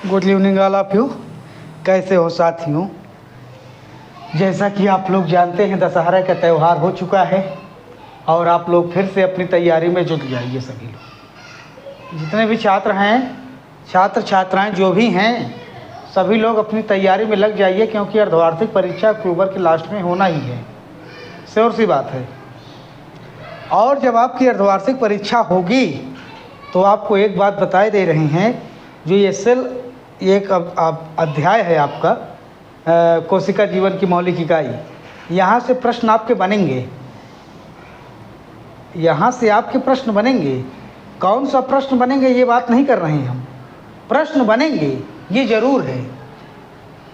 Good evening all of you. कैसे हो साथियों? जैसा कि आप लोग जानते हैं, दशहरा का त्यौहार हो चुका है और आप लोग फिर से अपनी तैयारी में जुट जाइए। सभी लोग, जितने भी छात्र हैं, छात्र छात्राएं जो भी हैं, सभी लोग अपनी तैयारी में लग जाइए, क्योंकि अर्धवार्षिक परीक्षा अक्टूबर के लास्ट में होना ही है। श्योर सी बात है। और जब आपकी अर्धवार्षिक परीक्षा होगी तो आपको एक बात बताए दे रहे हैं, जो ये सेल एक अध्याय है आपका कोशिका जीवन की मौलिक इकाई। यहाँ से प्रश्न आपके बनेंगे, यहाँ से आपके प्रश्न बनेंगे। कौन सा प्रश्न बनेंगे ये बात नहीं कर रहे हैं हम, प्रश्न बनेंगे ये ज़रूर है।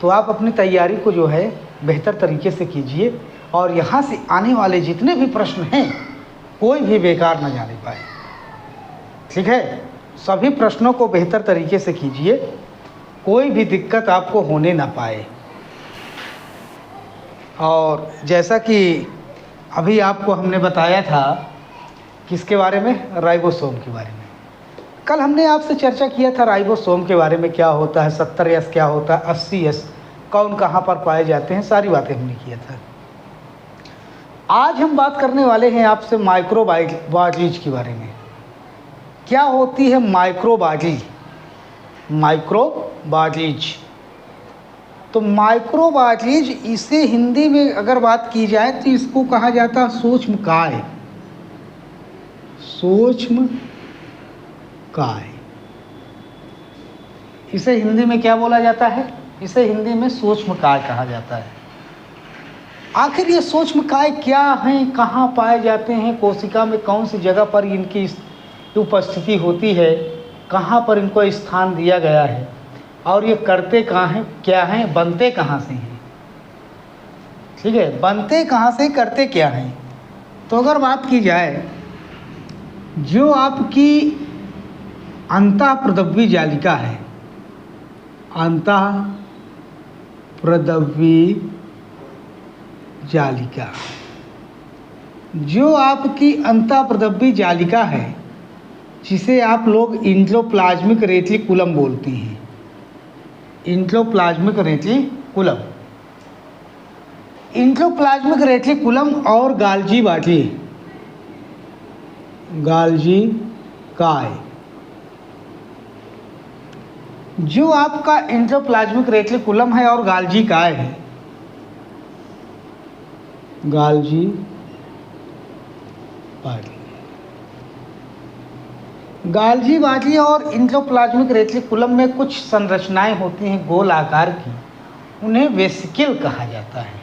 तो आप अपनी तैयारी को जो है बेहतर तरीके से कीजिए और यहाँ से आने वाले जितने भी प्रश्न हैं कोई भी बेकार न जाने पाए। ठीक है, सभी प्रश्नों को बेहतर तरीके से कीजिए, कोई भी दिक्कत आपको होने ना पाए। और जैसा कि अभी आपको हमने बताया था, किसके बारे में? राइबोसोम के बारे में। कल हमने आपसे चर्चा किया था राइबोसोम के बारे में, क्या होता है, 70S क्या होता है, 80S कौन कहाँ पर पाए जाते हैं, सारी बातें हमने किया था। आज हम बात करने वाले हैं आपसे माइक्रोबायलॉजी के बारे में। क्या होती है माइक्रोबायलॉजी? माइक्रोबायलॉजी, तो माइक्रोबायलॉजी, इसे हिंदी में अगर बात की जाए तो इसको कहा जाता है सूक्ष्मकाय। सूक्ष्मकाय, इसे हिंदी में क्या बोला जाता है? इसे हिंदी में सूक्ष्मकाय कहा जाता है। आखिर ये सूक्ष्मकाय क्या हैं, कहाँ पाए जाते हैं, कोशिका में कौन सी जगह पर इनकी उपस्थिति होती है, कहाँ पर इनको स्थान दिया गया है, और ये करते कहाँ हैं, क्या हैं, बनते कहाँ से हैं? ठीक है, बनते कहाँ से, करते क्या हैं? तो अगर बात की जाए, जो आपकी अंतःप्रदव्य जालिका है, अंतःप्रदव्य जालिका, जो आपकी अंतःप्रदव्य जालिका है, जिसे आप लोग एंडोप्लाज्मिक रेटिकुलम बोलते हैं। एंडोप्लाज्मिक रेटिकुलम, एंडोप्लाज्मिक रेटिकुलम और गाल्जी बॉडी, गाल्जी काय, जो आपका एंडोप्लाज्मिक रेटिकुलम है और गाल्जी काय है, गाल्जी बॉडी, गाल्जी बॉडी और एंडोप्लाज्मिक रेटिकुलम में कुछ संरचनाएं होती हैं गोल आकार की, उन्हें वेसिकल कहा जाता है।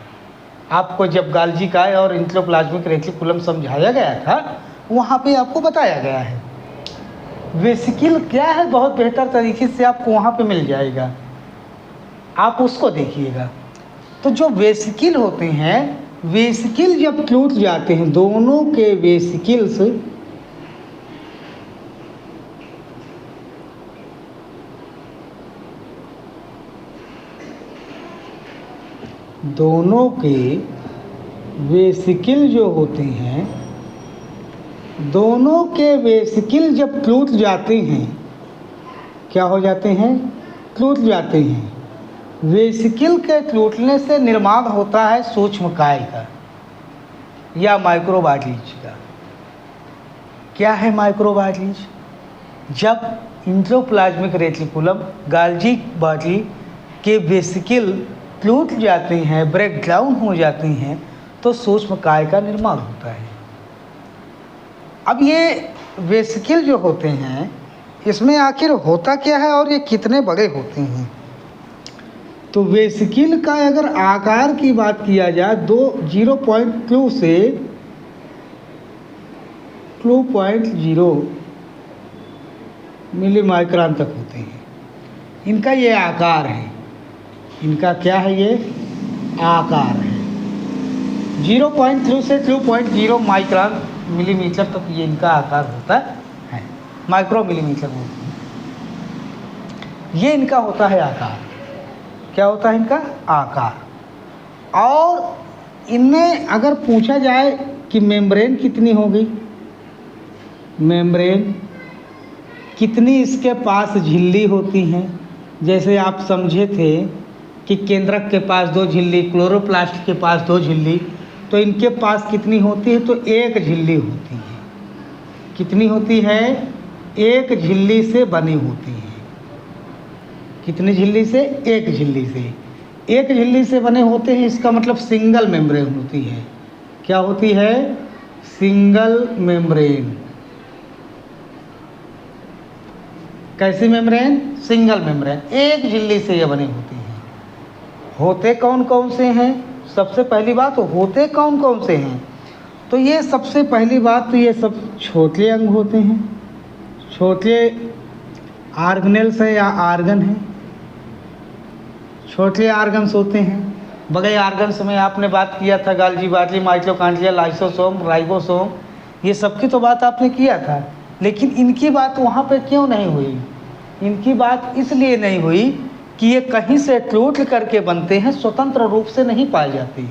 आपको जब गाल्जी काय और एंडोप्लाज्मिक रेटिकुलम समझाया गया था, वहाँ पे आपको बताया गया है वेसिकल क्या है, बहुत बेहतर तरीके से आपको वहाँ पे मिल जाएगा, आप उसको देखिएगा। तो जो वेसिकल होते हैं, वेसिकल जब टूट जाते हैं, दोनों के वेसिकल्स दोनों के वेसिकल जो होते हैं, दोनों के वेसिकल जब टूट जाते हैं, क्या हो जाते हैं? टूट जाते हैं। वेसिकल के टूटने से निर्माण होता है सूक्ष्मकाय का या माइक्रोबायलॉजी का। क्या है माइक्रोबायलॉजी? जब एंडोप्लाज्मिक रेटिकुलम, गाल्जी बॉडी के वेसिकल टूट जाते हैं, ब्रेक डाउन हो जाते हैं, तो सूक्ष्मकाय का निर्माण होता है। अब ये वेसिकल जो होते हैं, इसमें आखिर होता क्या है और ये कितने बड़े होते हैं? तो वेसिकल का अगर आकार की बात किया जाए, 0.2 से 2.0 मिलीमाइक्रोन तक होते हैं। इनका ये आकार है, इनका क्या है? ये आकार है। 0.2 से 2.0 माइक्रोन मिलीमीटर तक ये इनका आकार होता है, माइक्रो मिलीमीटर बोलते हैं। ये इनका होता है आकार। क्या होता है इनका? आकार। और इनमें अगर पूछा जाए कि मेम्ब्रेन कितनी होगी, मेम्ब्रेन कितनी इसके पास झिल्ली होती हैं, जैसे आप समझे थे कि केंद्रक के पास 2 झिल्ली, क्लोरोप्लास्ट के पास 2 झिल्ली, तो इनके पास कितनी होती है? तो 1 झिल्ली होती है। कितनी होती है? 1 झिल्ली से बनी होती है। कितनी झिल्ली से? 1 झिल्ली से। 1 झिल्ली से बने होते हैं, इसका मतलब सिंगल मेम्ब्रेन होती है। क्या होती है? Single membrane. कैसी मेम्ब्रेन? Single membrane. 1 झिल्ली से ये बनी होती है। होते कौन कौन से हैं? सबसे पहली बात, होते कौन कौन से हैं? तो ये सबसे पहली बात तो ये सब छोटे अंग होते हैं, छोटे आर्गनेल्स है या आर्गन है, छोटे आर्गन्स होते हैं। बड़े आर्गन्स में आपने बात किया था गाल्जी बाटली, माइटोकॉन्ड्रिया, लाइसोसोम, राइबोसोम, ये सबकी तो बात आपने किया था। लेकिन इनकी बात वहाँ पे क्यों नहीं हुई? इनकी बात इसलिए नहीं हुई कि ये कहीं से टूट करके बनते हैं, स्वतंत्र रूप से नहीं पाए जाते।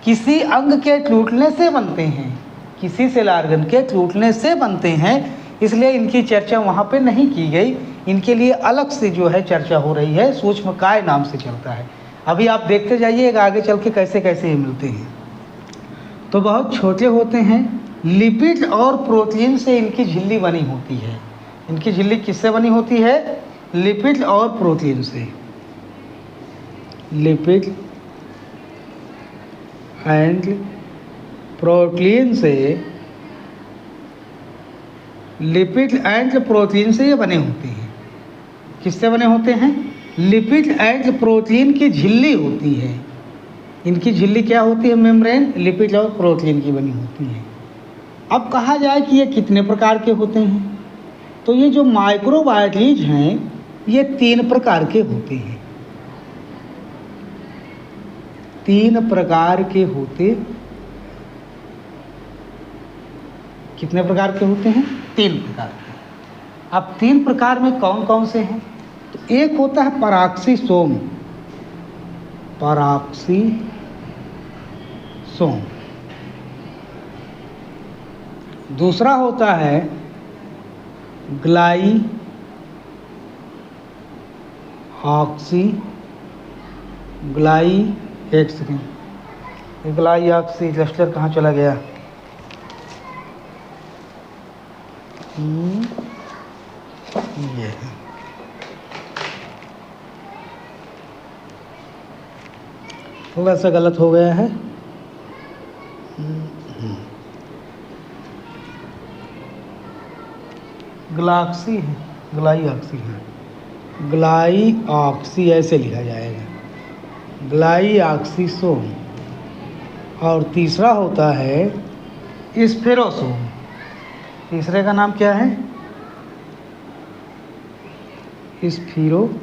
किसी अंग के टूटने से बनते हैं, किसी सेल ऑर्गन के टूटने से बनते हैं, इसलिए इनकी चर्चा वहाँ पे नहीं की गई। इनके लिए अलग से जो है चर्चा हो रही है, सूक्ष्मकाय नाम से चलता है। अभी आप देखते जाइएगा आगे चल के कैसे कैसे ये मिलते हैं। तो बहुत छोटे होते हैं, लिपिड और प्रोटीन से इनकी झिल्ली बनी होती है। इनकी झिल्ली किससे बनी होती है? लिपिड और प्रोटीन से। लिपिड एंड प्रोटीन से, लिपिड एंड प्रोटीन से ये बने होते हैं। किससे बने होते हैं? लिपिड एंड प्रोटीन की झिल्ली होती है। इनकी झिल्ली क्या होती है? मेम्ब्रेन लिपिड और प्रोटीन की बनी होती है। अब कहा जाए कि ये कितने प्रकार के होते हैं, तो ये जो माइक्रोबायटीज हैं ये 3 प्रकार के होते हैं। 3 प्रकार के होते, कितने प्रकार के होते हैं? 3 प्रकार के। अब 3 प्रकार में कौन कौन से हैं? तो एक होता है पराक्सीसोम, पराक्सीसोम। दूसरा होता है ग्लाई ऑक्सी, ग्लाई, एक सेकेंड, ग्लाई ऑक्सी क्लस्टर कहाँ चला गया? ये है। थोड़ा सा गलत हो गया है। ग्लाक्सी है, ग्लाई ऑक्सी है, ग्लाई ऑक्सी ऐसे लिखा जाएगा, ग्लाई ऑक्सीसोम। और तीसरा होता है स्फेरोसोम। तीसरे का नाम क्या है? स्फीरोसोम।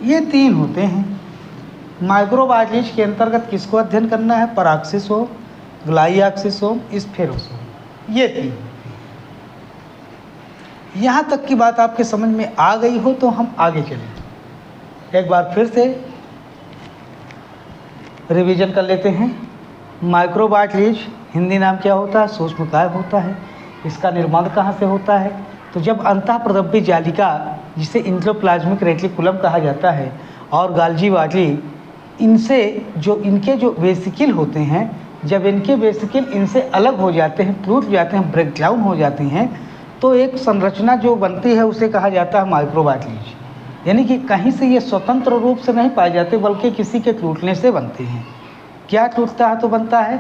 ये 3 होते हैं। माइक्रोबायटीज के अंतर्गत किसको अध्ययन करना है? पराक्सीसोम, ग्लाइऑक्सीसोम, स्फेरोसोम, ये 3 होते हैं। यहाँ तक की बात आपके समझ में आ गई हो तो हम आगे चलें। एक बार फिर से रिवीजन कर लेते हैं। माइक्रोबायटीज हिंदी नाम क्या होता है? सूक्ष्मकाय होता है। इसका निर्माण कहाँ से होता है? तो जब अंतःप्रदव्य जालिका, जिसे एंडोप्लाज्मिक रेटिकुलम कहा जाता है, और गाल्जी बाटली, इनसे जो इनके जो वेसिकल होते हैं, जब इनके वेसिकल इनसे अलग हो जाते हैं, टूट जाते हैं, ब्रेक डाउन हो जाते हैं, तो एक संरचना जो बनती है उसे कहा जाता है माइक्रोबायटीज। यानी कि कहीं से ये स्वतंत्र रूप से नहीं पाए जाते, बल्कि किसी के टूटने से बनते हैं। क्या टूटता है तो बनता है?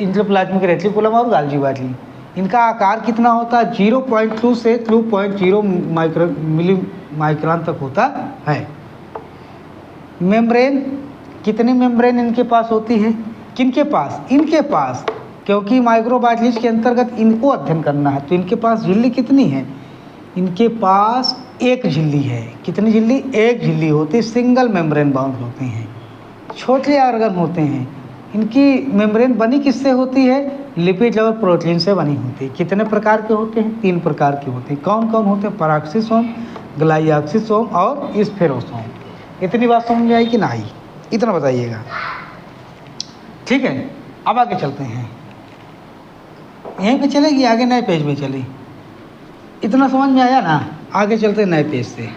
एंडोप्लाज्मिक रेटिकुलम और गाल्जी बाटली। इनका आकार कितना होता है? 0.2 से 2.0 मिली माइक्रोन तक होता है। मेम्ब्रेन, कितनी मेम्ब्रेन इनके पास होती है? किनके पास? इनके पास, क्योंकि माइक्रोबायटीज के अंतर्गत इनको अध्ययन करना है। तो इनके पास झिल्ली कितनी है? इनके पास 1 झिल्ली है। कितनी झिल्ली? 1 झिल्ली होती, सिंगल मेम्ब्रेन बाउंड होते हैं, छोटे ऑर्गन होते हैं। इनकी मेम्ब्रेन बनी किससे होती है? लिपिड और प्रोटीन से बनी होती है। कितने प्रकार के होते हैं? 3 प्रकार के होते हैं। कौन कौन होते हैं? पराक्सीसोम, ग्लाइऑक्सीसोम और स्फेरोसोम। इतनी बात समझ में आई कि ना आई? इतना बताइएगा। ठीक है, अब आगे चलते हैं। यहीं पे चलेगी, आगे नए पेज में चली। इतना समझ में आया ना? आगे चलते नए पेज से।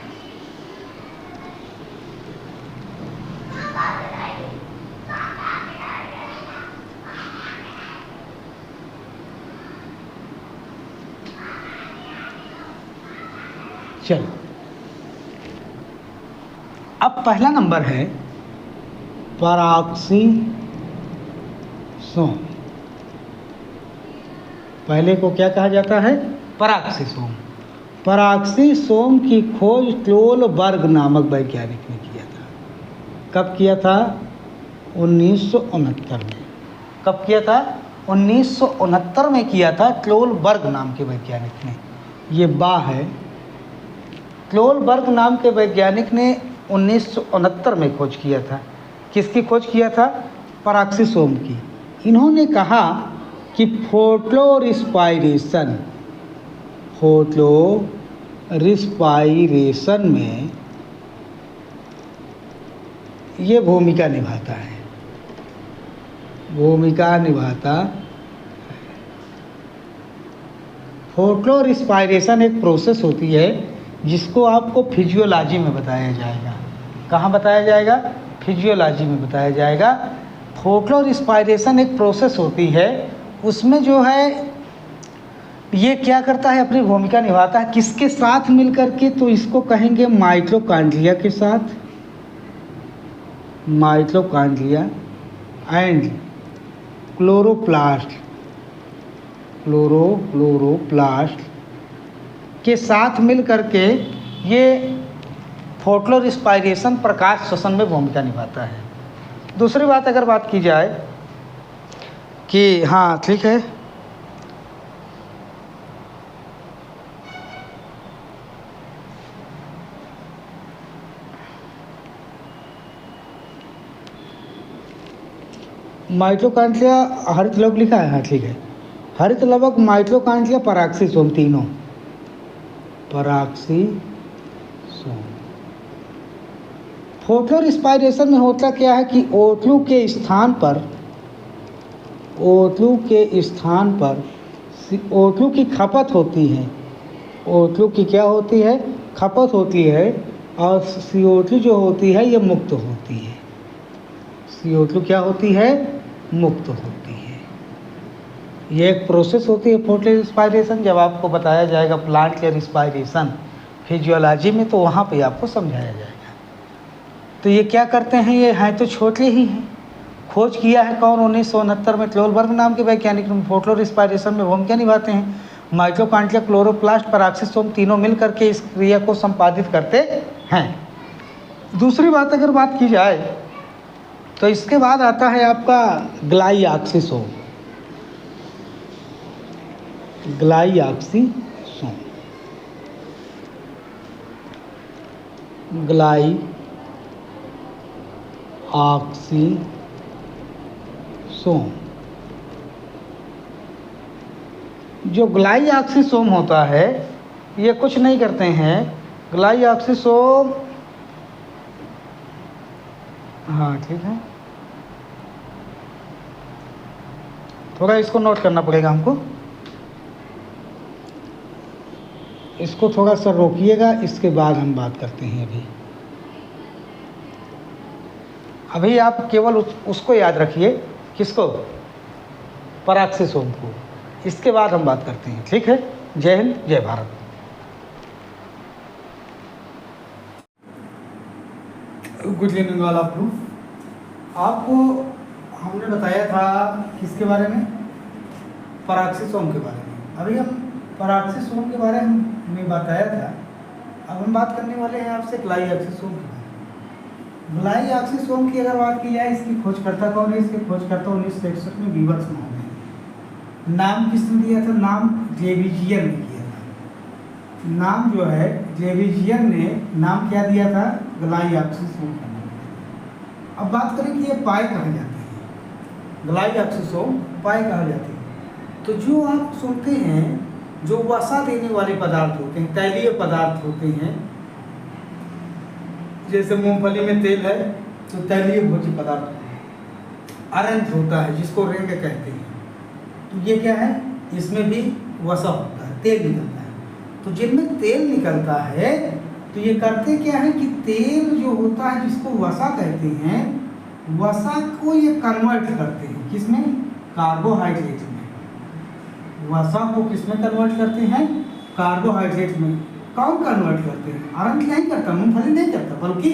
चलो, अब पहला नंबर है पराक्सी सोम। पहले को क्या कहा जाता है? पराक्सी सोम। पराक्सी सोम की खोज क्लोलबर्ग नामक वैज्ञानिक ने किया था। कब किया था? 1969 में। कब किया था? 1969 में किया था, क्लोलबर्ग नाम के वैज्ञानिक ने। ये बा है। क्लोलबर्ग नाम के वैज्ञानिक ने 1969 में खोज किया था। किसकी खोज किया था? पराक्सी सोम की। इन्होंने कहा कि फोटोरिस्पायरेशन में ये भूमिका निभाता है। फोटोरिस्पायरेशन एक प्रोसेस होती है जिसको आपको फिजियोलॉजी में बताया जाएगा। कहाँ बताया जाएगा? फिजियोलॉजी में बताया जाएगा। फोटोरिस्पायरेशन एक प्रोसेस होती है, उसमें जो है ये क्या करता है, अपनी भूमिका निभाता है। किसके साथ मिलकर के? तो इसको कहेंगे माइटोकॉन्ड्रिया के साथ, माइटोकॉन्ड्रिया एंड क्लोरोप्लास्ट के साथ मिल करके ये फोटोरिस्पायरेशन प्रकाश श्वसन में भूमिका निभाता है। दूसरी बात अगर बात की जाए कि हाँ ठीक है, माइटोकॉन्ड्रिया हरित लवक लिखा है, हाँ ठीक है, हरित लवक, माइटोकॉन्ड्रिया, पराक्सी सोम, तीनों पराक्सी सोम। फोटोरिस्पायरेशन में होता क्या है कि O2 के स्थान पर O2 की खपत होती है। O2 की क्या होती है? खपत होती है। और CO2 जो होती है ये मुक्त होती है। CO2 क्या होती है? मुक्त होती है। ये एक प्रोसेस होती है फोटोरिस्पायरेशन। जब आपको बताया जाएगा प्लांट के रिस्पायरेशन फिजियोलॉजी में, तो वहाँ पे आपको समझाया जाएगा। तो ये क्या करते हैं? ये हैं तो छोटे ही हैं। खोज किया है कौन? 1969 में क्लोलबर्ग नाम के वैज्ञानिक फोटोरिस्पायरेशन में भूमिका निभाते हैं। माइटोकॉन्ड्रिया, क्लोरोप्लास्ट, पराक्सी सोम तीनों मिल करके इस क्रिया को संपादित करते हैं। दूसरी बात अगर बात की जाए तो इसके बाद आता है आपका ग्लाइऑक्सीसोम। जो ग्लाइऑक्सीसोम होता है ये कुछ नहीं करते हैं। ग्लाइऑक्सीसोम, हाँ ठीक है, थोड़ा इसको नोट करना पड़ेगा हमको। इसको थोड़ा सा रोकिएगा, इसके बाद हम बात करते हैं। अभी आप केवल उसको याद रखिए। किसको? पराक्सी सोम को। इसके बाद हम बात करते हैं, ठीक है। जय हिंद, जय Bharat. Good evening all of you. आपको हमने बताया था किसके बारे में? पराक्सी सोम के बारे में। अभी हम पराक्सी सोम के बारे में बताया था। अब हम बात करने वाले हैं आपसे ग्लाइऑक्सीसोम के बारे में। ग्लाइऑक्सीसोम की अगर बात की जाए, इसकी खोजकर्ता कौन है? इसके खोजकर्ता 1961 में वीवर्स नाम है। नाम किसने दिया था? नाम जेविजियन ने किया था। नाम जो है जेविजियन ने नाम क्या दिया था? ग्लाइऑक्सीसोम का नाम। अब बात करें कि ये पाए कहाँ जाते हैं। ग्लाइऑक्सीसोम पाए कहाँ जाते हैं? तो जो आप सुनते हैं, जो वसा देने वाले पदार्थ होते हैं, तैलीय पदार्थ होते हैं, जैसे मूंगफली में तेल है तो तैलीय भोज्य पदार्थ होते हैं। अरंज होता है जिसको रेंग कहते हैं, तो ये क्या है? इसमें भी वसा होता है, तेल निकलता है। तो जिनमें तेल निकलता है तो ये करते क्या है कि तेल जो होता है जिसको वसा कहते हैं, वसा को ये कन्वर्ट करते हैं किसमें, कार्बोहाइड्रेट में। वसा को किसमें कन्वर्ट करते हैं, कार्बोहाइड्रेट में। कौन कन्वर्ट करते हैं, अरंड नहीं करता, मूंगफली नहीं करता, बल्कि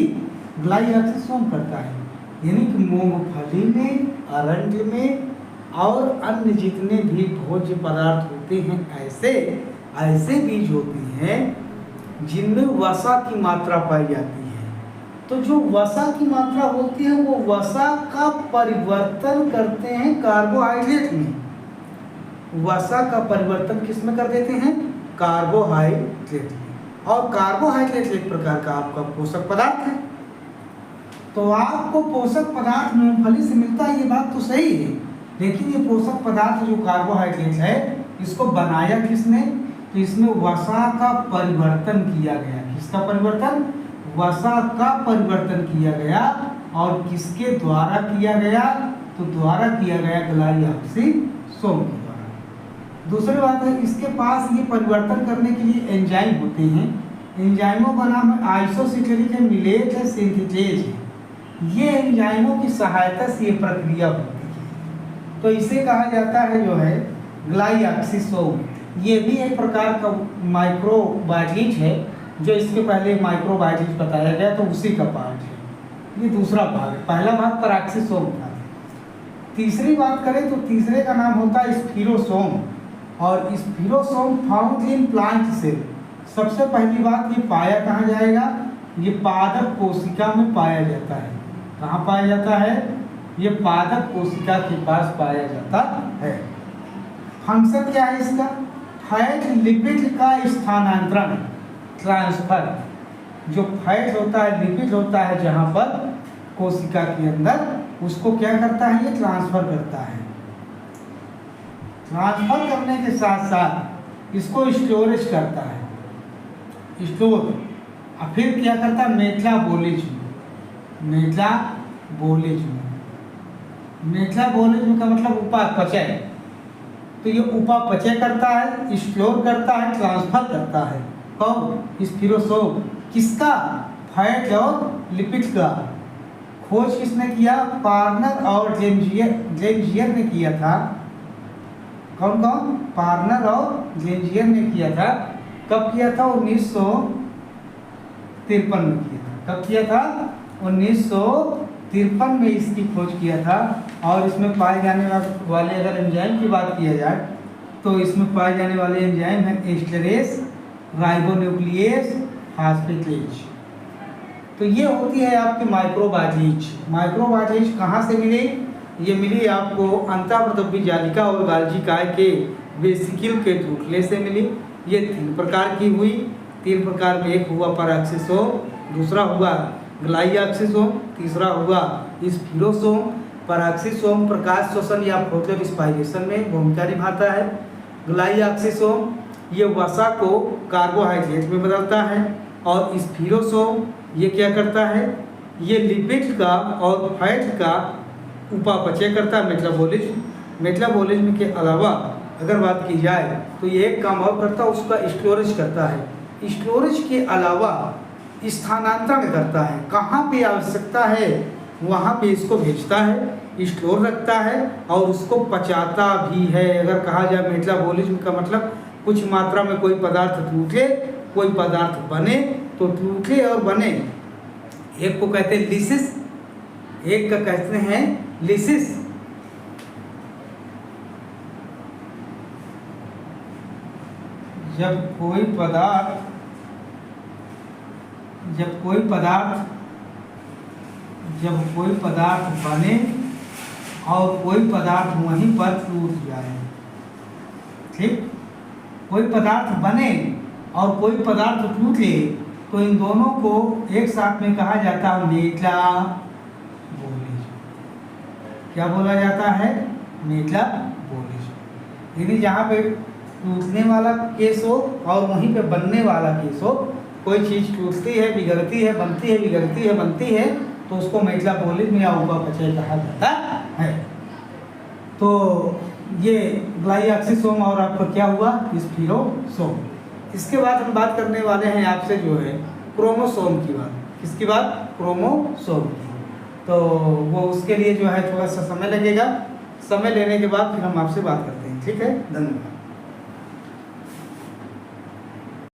ग्लाइऑक्सिसोम करता है। यानी कि मूंगफली में, अरंड में और अन्य जितने भी भोज्य पदार्थ होते हैं, ऐसे बीज होते हैं जिनमें वसा की मात्रा पाई जाती है। तो जो वसा की मात्रा होती है वो वसा का परिवर्तन करते हैं कार्बोहाइड्रेट में। वसा का परिवर्तन किस में कर देते हैं, कार्बोहाइड्रेट में। और कार्बोहाइड्रेट एक प्रकार का आपका पोषक पदार्थ है। तो आपको पोषक पदार्थ मूंगफली से मिलता है, ये बात तो सही है, लेकिन ये पोषक पदार्थ जो कार्बोहाइड्रेट है इसको बनाया किसने, तो इसमें वसा का परिवर्तन किया गया। किसका परिवर्तन, वसा का परिवर्तन किया गया। और किसके द्वारा किया गया, तो द्वारा किया गया ग्लाइऑक्सिसोम के द्वारा। दूसरी बात है, इसके पास ये परिवर्तन करने के लिए एंजाइम होते हैं। एंजाइमों का नाम है आइसोसिटेरिक एमिलेज है, सिंथेटेज है। ये एंजाइमों की सहायता से ये प्रक्रिया होती है, तो इसे कहा जाता है जो है ग्लाइऑक्सिसोम। ये भी एक प्रकार का माइक्रोबायलिज है, जो इसके पहले माइक्रोबायलिज बताया गया तो उसी का पार्ट है। ये दूसरा भाग है, पहला भाग पैराक्सिसोम था। तीसरी बात करें तो तीसरे का नाम होता है स्फीरोसोम। और स्फीरोसोम फाउंड इन प्लांट सेल। सबसे पहली बात, ये पाया कहाँ जाएगा, ये पादप कोशिका में पाया जाता है। कहाँ पाया जाता है, ये पादप कोशिका के पास पाया जाता है। फंक्शन क्या है इसका, फैट लिपिड का स्थानांतरण, ट्रांसफर। जो फैट होता है, लिपिड होता है जहाँ पर कोशिका के अंदर, उसको क्या करता है, ये ट्रांसफर करता है। ट्रांसफर करने के साथ साथ इसको स्टोरेज करता है, स्टोर। और फिर क्या करता है, मेटाबॉलिज्म। मेटाबॉलिज्म का मतलब उपापचय। तो ये उपापचय करता है, स्टोर करता है, ट्रांसफर करता है। कौन, स्फीरोसोम। किसका, फैट और लिपिड का। खोज किसने किया, पार्नर और जेंजियर ने किया था। कौन कौन, पार्नर और जेंजियर ने किया था। कब किया था, 1953 में किया था। कब किया था, 1953 में इसकी खोज किया था। और इसमें पाए जाने वाले अगर एंजाइम की बात किया जाए तो इसमें पाए जाने वाले एंजाइम है एस्टरेज, राइबोन्यूक्लियेज, फास्फेटेज। तो ये होती है आपकी माइक्रोबायलिज। माइक्रोबायलिज कहाँ से मिली, ये मिली आपको अंतःप्रतव्य जालिका और गाल्जी काय के वेसिकल के टूटने से मिली। ये 3 प्रकार की हुई। 3 प्रकार में, एक हुआ पैराक्सिसोम, दूसरा हुआ ग्लाइऑक्सिसोम, तीसरा हुआ स्फीरोसोम। पैराक्सिसोम प्रकाश श्वसन या फोटोरेस्पिरेशन में भूमिका निभाता है। ग्लाइऑक्सिसोम ये वसा को कार्बोहाइड्रेट में बदलता है। और स्फीरोसोम ये क्या करता है, ये लिपिड का और फैट का उपापचय करता है, मेटाबॉलिज्म। मेटाबॉलिज्म के अलावा अगर बात की जाए तो ये एक काम और करता है, उसका स्टोरेज करता है। स्टोरेज के अलावा स्थानांतरण करता है, कहाँ पे आवश्यकता है वहाँ पे इसको भेजता है, स्टोर रखता है और उसको पचाता भी है। अगर कहा जाए मेटाबॉलिज्म का मतलब कुछ मात्रा में कोई पदार्थ टूटे, कोई पदार्थ बने, तो टूटे और बने, एक को कहते हैं लिसिस, एक का कहते हैं लिसिस। जब कोई पदार्थ बने और कोई पदार्थ वहीं पर टूट जाए, ठीक, कोई पदार्थ बने और कोई पदार्थ टूटे, तो इन दोनों को एक साथ में कहा जाता है मेटाबॉलिज्म। क्या बोला जाता है, मेटाबॉलिज्म। यानी जहाँ पे टूटने वाला केस हो और वहीं पे बनने वाला केस हो, कोई चीज़ टूटती है, बिगड़ती है, बनती है, बिगड़ती है, बनती है, तो उसको मेटाबॉलिज्म या उपापचय कहा जाता है। तो ये ग्लाइऑक्सिसोम और आपका क्या हुआ, स्फीरोसोम। इसके बाद हम बात करने वाले हैं आपसे जो है क्रोमोसोम की बात। किसकी बात? क्रोमोसोम की। तो वो उसके लिए जो है थोड़ा सा समय लगेगा। समय लेने के बाद फिर हम आपसे बात करते हैं। ठीक है, धन्यवाद।